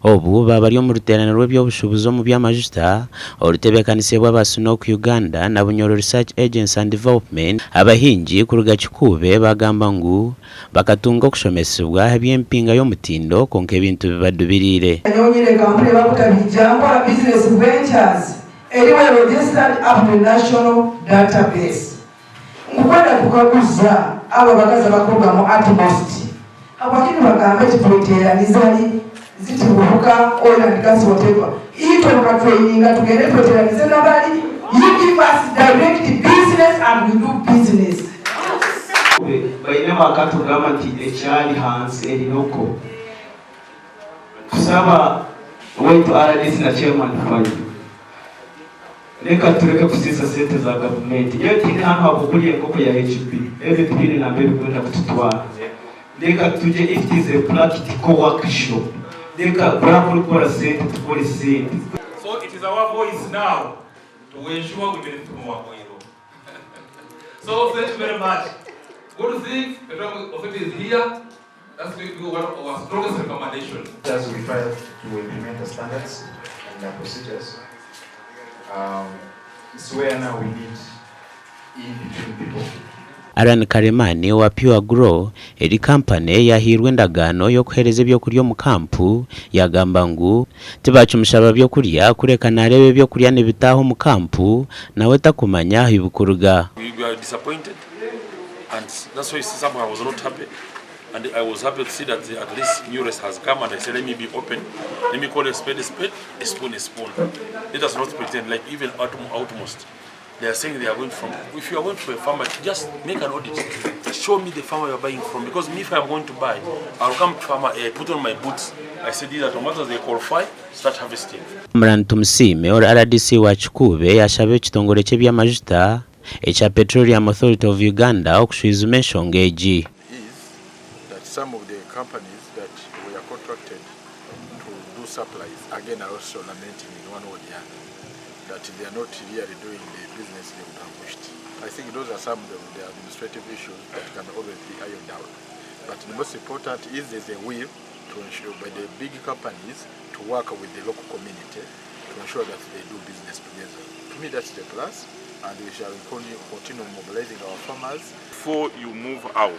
obu baba mu ruteraniro rw'ebyobushubuzi mu by'amajuta orutebekanise bw'abasuno ku Uganda na Bunyoro Research Agency and Development. Abahingi kuruga Kikuube bagamba ngu bakatunga okushomesebwa eby'empinga y'omutindo konka ebintu bibadubirire. Nyonyire kampuni bakutabijja business ventures anywhere registered up to national database. Mukwenda kukaguza abo bakaza bakoga mu utmost. Abakini bagambe tipotera nizali zitibuka oil and gas whatever. Ito ka training tugende potera nizali bali. You give us direct business and we do business. Bayinema katugamba nti ekyali hansi erinoko. Kusaba wetu RDC na chairman fund. Leka tureke kusisa sente za government. Iyo tini hano hakukulia enkoko ya HP. Ebe tubiri na mbele kwenda kututwara. Leka tuje if it is a practical workshop. Leka bravo kwa sente tukole sente. So it is our voice now to ensure we benefit from our oil. So thank you very much. Good thing the authority is here. That's one of our strongest recommendations. As we try to implement the standards and the procedures, it's where now we need in between people. Aran Karemani wa Pure Grow eri company yahirwe ndagano yo kuhereza byo kuryo mu kampu yagamba ngu tibacumushaba byo kurya kureka narebe byo kurya nebitaho mu kampu nawe takumanya ibibukuruga. We were disappointed and that's why somehow I was not happy. And I was happy to see that at least new rest has come, and I said, let me be open. Let me call a spade, a spoon, a spoon. Let us not pretend like even outmost. They are saying they are going from, if you are going to a farmer, just make an audit. Show me the farmer you are buying from. Because me, if I am going to buy, I'll come to farmer, put on my boots. I said, these are tomatoes, they qualify, start harvesting. Mrantumsime or RDC wa Kikuube yashabe kitongole ky'ebyamajuta ekya Petroleum Authority of Uganda okushuiza menshongeji. Some of the companies that were contracted to do supplies, again, are also lamenting in one or the other that they are not really doing the business they would have wished. I think those are some of the administrative issues that can always be ironed out. But the most important is there's a will to ensure by the big companies to work with the local community to ensure that they do business together. To me, that's the plus, and we shall continue mobilizing our farmers. Before you move out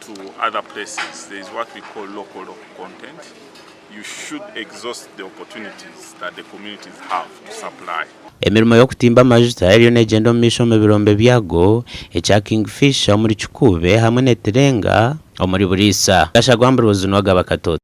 to other places, there is what we call local content. You should exhaust the opportunities that the communities have to supply. Emirimo yo kutimba amajuta eriyo negenda mu misho mu birombe byago ekya Kingfisher muri Kikuube hamwe n'eterenga omuri Burisa. Gashagwambira ubuzima bw'abakatoti.